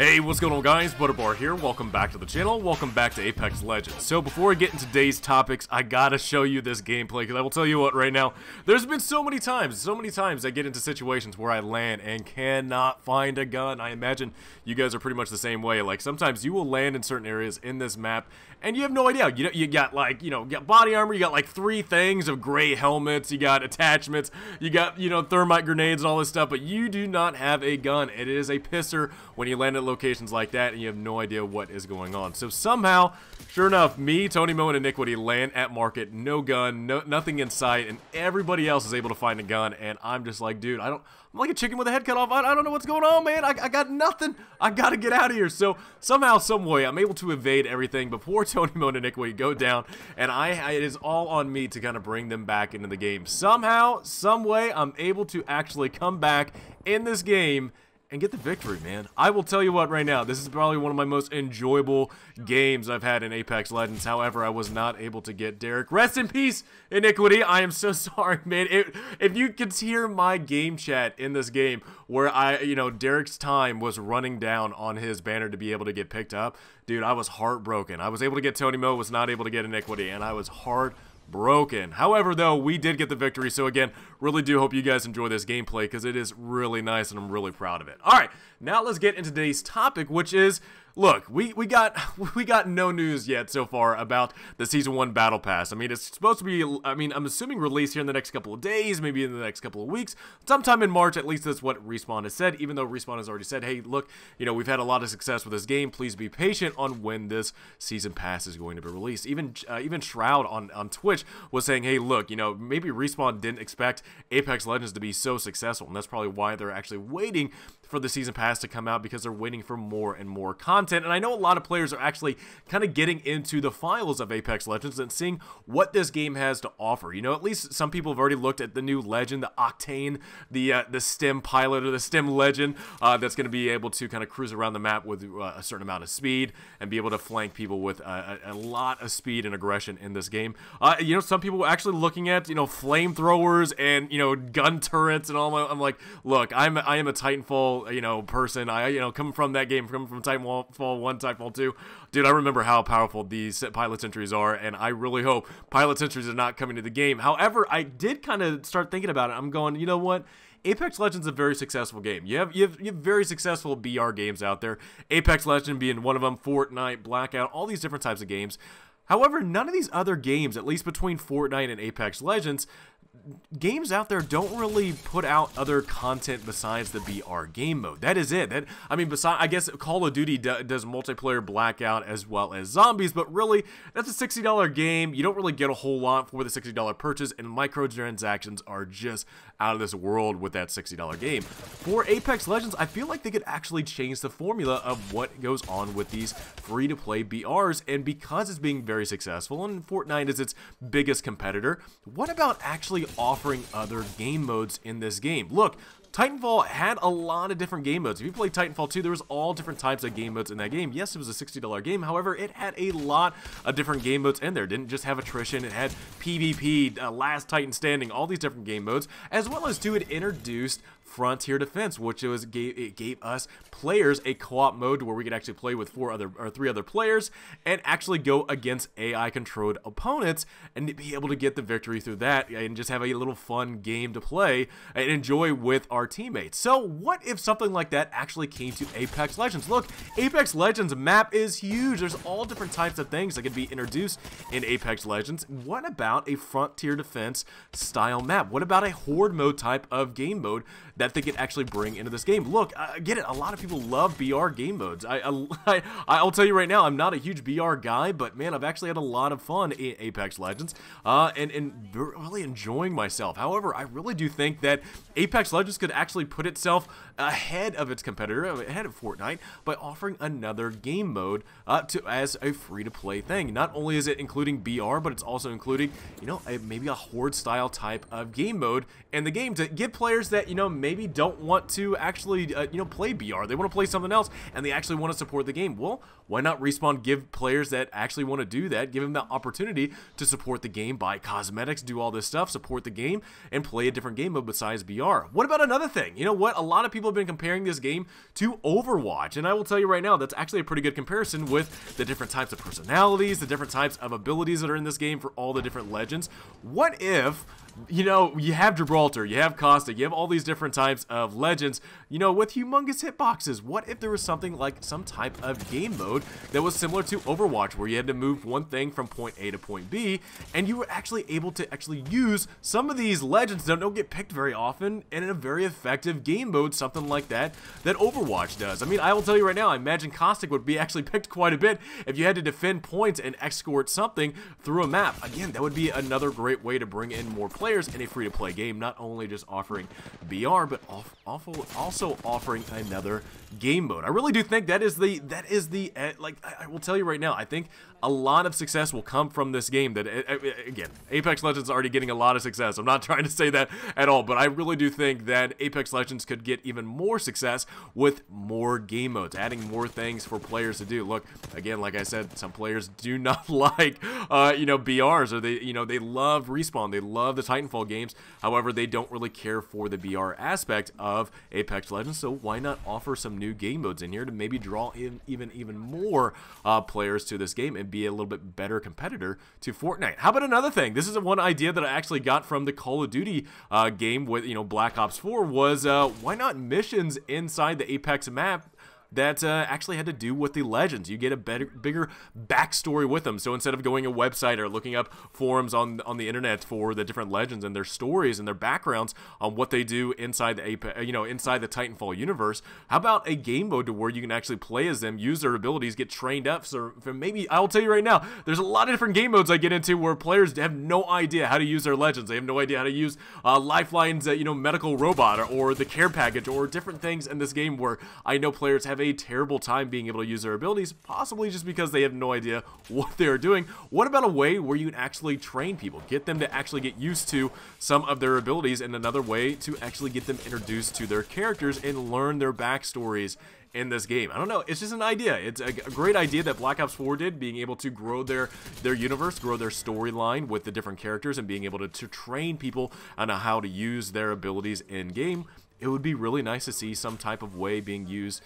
Hey, what's going on guys? Butterbar here. Welcome back to the channel. Welcome back to Apex Legends. So before we get into today's topics, I gotta show you this gameplay because I will tell you what right now, there's been so many times I get into situations where I land and cannot find a gun. I imagine you guys are pretty much the same way. Like sometimes you will land in certain areas in this map and you have no idea. You got like, you got body armor, you got like 3 things of gray helmets, you got attachments, you got, thermite grenades and all this stuff, but you do not have a gun. It is a pisser when you land at locations like that and you have no idea what is going on. So somehow, sure enough, me, Tony Mo, and Iniquity land at market, no gun, nothing in sight, and everybody else is able to find a gun, and I'm just like, dude, I'm like a chicken with a head cut off. I don't know what's going on, man. I got nothing. I gotta get out of here. So somehow, some way, I'm able to evade everything before Tony Mo and Iniquity go down, and it is all on me to kind of bring them back into the game. Somehow, some way, I'm able to actually come back in this game and get the victory, man. I will tell you what right now, this is probably one of my most enjoyable games I've had in Apex Legends. However, I was not able to get Derek. Rest in peace, Iniquity. I am so sorry, man. If you could hear my game chat in this game where Derek's time was running down on his banner to be able to get picked up, dude, I was heartbroken. I was able to get Tony Mo, was not able to get Iniquity, and I was heartbroken. However, though, we did get the victory, so again, really do hope you guys enjoy this gameplay because it is really nice and I'm really proud of it. Alright, now let's get into today's topic, which is, look, we got no news yet so far about the Season 1 Battle Pass. I mean, it's supposed to be, I'm assuming released here in the next couple of days, maybe in the next couple of weeks, sometime in March, at least that's what Respawn has said, even though Respawn has already said, hey, look, we've had a lot of success with this game, please be patient on when this Season Pass is going to be released. Even Shroud on Twitch was saying, hey, look, maybe Respawn didn't expect Apex Legends to be so successful, and that's probably why they're actually waiting for the Season Pass to come out, because they're waiting for more and more content. And I know a lot of players are actually kind of getting into the files of Apex Legends and seeing what this game has to offer. At least some people have already looked at the new Legend, the Octane, the Stim Pilot, or the Stim Legend, that's going to be able to kind of cruise around the map with a certain amount of speed and be able to flank people with a lot of speed and aggression in this game. Some people are actually looking at, flamethrowers and, gun turrets and all. I'm like, look, I am a Titanfall, person. Coming from that game, coming from Titanfall 1, Titanfall 2, dude, I remember how powerful these pilot sentries are, and I really hope pilot sentries are not coming to the game. However, I did kind of start thinking about it. I'm going, you know what? Apex Legends is a very successful game. You have very successful BR games out there. Apex Legends being one of them, Fortnite, Blackout, all these different types of games. However, none of these other games, at least between Fortnite and Apex Legends, games out there don't really put out other content besides the BR game mode. That is it. Besides, I guess Call of Duty does multiplayer Blackout as well as zombies, but really, that's a $60 game. You don't really get a whole lot for the $60 purchase, and microtransactions are just out of this world with that $60 game. For Apex Legends, I feel like they could actually change the formula of what goes on with these free-to-play BRs, and because it's being very successful, and Fortnite is its biggest competitor, what about actually offering other game modes in this game? Look, Titanfall had a lot of different game modes. If you played Titanfall 2, there was all different types of game modes in that game. Yes, it was a $60 game. However, it had a lot of different game modes in there. It didn't just have attrition. It had PvP, Last Titan Standing, all these different game modes, as well as it introduced Frontier Defense, which it gave us players a co-op mode where we could actually play with 3 other players and actually go against AI-controlled opponents and be able to get the victory through that and just have a little fun game to play and enjoy with our teammates. So what if something like that actually came to Apex Legends? Look, Apex Legends map is huge. There's all different types of things that could be introduced in Apex Legends. What about a Frontier Defense style map? What about a Horde mode type of game mode that they could actually bring into this game? Look, I get it. A lot of people love BR game modes. I'll tell you right now, I'm not a huge BR guy, but man, I've actually had a lot of fun in Apex Legends and really enjoying myself. However, I really do think that Apex Legends could actually put itself ahead of its competitor, ahead of Fortnite, by offering another game mode as a free-to-play thing. Not only is it including BR, but it's also including, maybe a Horde-style type of game mode in the game to give players that, maybe don't want to actually, play BR. They want to play something else, and they actually want to support the game. Well, why not Respawn give players that actually want to do that, give them the opportunity to support the game, buy cosmetics, do all this stuff, support the game, and play a different game mode besides BR? What about another another thing, you know what? A lot of people have been comparing this game to Overwatch, and I will tell you right now, that's actually a pretty good comparison with the different types of personalities, the different types of abilities that are in this game for all the different legends. What if, you know, you have Gibraltar, you have Caustic, you have all these different types of legends, you know, with humongous hitboxes? What if there was something like some type of game mode that was similar to Overwatch, where you had to move one thing from point A to point B, and you were actually able to use some of these legends that don't get picked very often, and in a very effective game mode, something like that Overwatch does. I mean, I will tell you right now, I imagine Caustic would be actually picked quite a bit if you had to defend points and escort something through a map. Again, that would be another great way to bring in more players in a free-to-play game, not only just offering BR, but also offering another game mode. I really do think that is the like, I will tell you right now, I think a lot of success will come from this game. That, again, Apex Legends is already getting a lot of success. I'm not trying to say that at all, but I really do think that Apex Legends could get even more success with more game modes, adding more things for players to do. Look, again, like I said, some players do not like, you know, BRs, or they love Respawn, they love the Titanfall games. However, they don't really care for the BR aspect of Apex Legends. So why not offer some new game modes in here to maybe draw in even more players to this game and be a little bit better competitor to Fortnite? How about another thing? This is one idea that I actually got from the Call of Duty game with, you know, Black Ops 4, was why not missions inside the Apex map that actually had to do with the legends. You get a bigger backstory with them. So instead of going to a website or looking up forums on the internet for the different legends and their stories and their backgrounds on what they do inside the inside the Titanfall universe, how about a game mode to where you can actually play as them, use their abilities, get trained up? So maybe, I'll tell you right now, there's a lot of different game modes I get into where players have no idea how to use their legends. They have no idea how to use Lifeline's medical robot, or the care package, or different things in this game where I know players have a terrible time being able to use their abilities, possibly just because they have no idea what they're doing. What about a way where you can actually train people, get them to actually get used to some of their abilities, and another way to actually get them introduced to their characters and learn their backstories in this game? I don't know, it's just an idea. It's a great idea that Black Ops 4 did, being able to grow their universe, grow their storyline with the different characters, and being able to train people on how to use their abilities in game. It would be really nice to see some type of way being used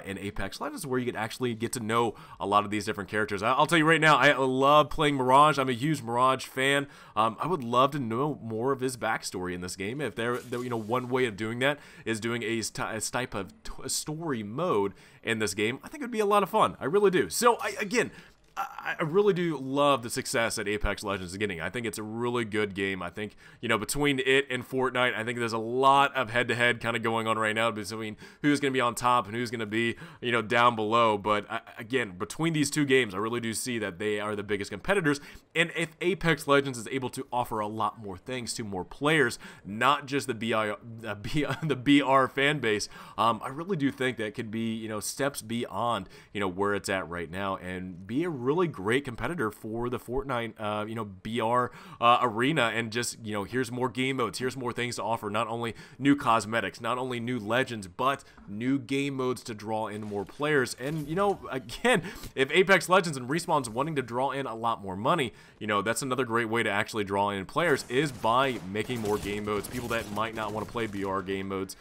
in Apex Legends where you could actually get to know a lot of these different characters. I'll tell you right now, I love playing Mirage. I'm a huge Mirage fan. I would love to know more of his backstory in this game. If there, you know, one way of doing that is doing a type of story mode in this game, I think it would be a lot of fun. I really do. So again, I really do love the success that Apex Legends is getting. I think it's a really good game. I think, you know, between it and Fortnite, I think there's a lot of head-to-head kind of going on right now between who's going to be on top and who's going to be, you know, down below. But again, between these two games, I really do see that they are the biggest competitors. And if Apex Legends is able to offer a lot more things to more players, not just the BR fan base, I really do think that could be, you know, steps beyond, you know, where it's at right now, and be a really great competitor for the Fortnite, you know, BR arena. And just, you know, here's more game modes, here's more things to offer, not only new cosmetics, not only new legends, but new game modes to draw in more players. And, you know, again, if Apex Legends and Respawn's wanting to draw in a lot more money, you know, that's another great way to actually draw in players, is by making more game modes. People that might not want to play BR game modes,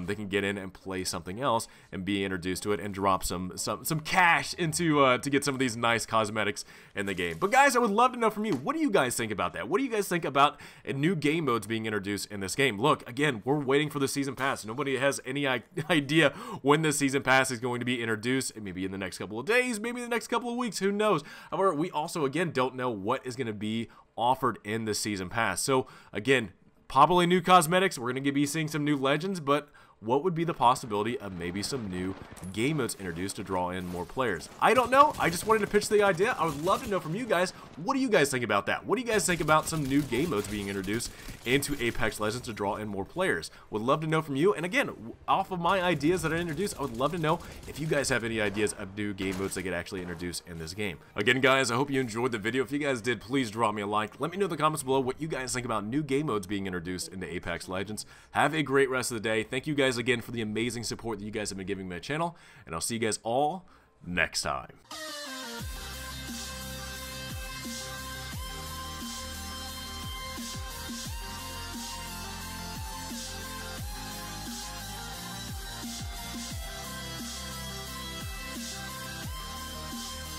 they can get in and play something else and be introduced to it and drop some cash into to get some of these nice cosmetics in the game. But guys, I would love to know from you, what do you guys think about that? What do you guys think about new game modes being introduced in this game? Look, again, we're waiting for the season pass. Nobody has any idea when the season pass is going to be introduced. Maybe in the next couple of days, maybe in the next couple of weeks, who knows? However, we also, again, don't know what is going to be offered in the season pass. So again, probably new cosmetics, we're going to be seeing some new legends, but what would be the possibility of maybe some new game modes introduced to draw in more players? I don't know. I just wanted to pitch the idea. I would love to know from you guys. What do you guys think about that? What do you guys think about some new game modes being introduced into Apex Legends to draw in more players? Would love to know from you. And again, off of my ideas that I introduced, I would love to know if you guys have any ideas of new game modes that get actually introduced in this game. Again, guys, I hope you enjoyed the video. If you guys did, please drop me a like. Let me know in the comments below what you guys think about new game modes being introduced into Apex Legends. Have a great rest of the day. Thank you guys again for the amazing support that you guys have been giving my channel, and I'll see you guys all next time.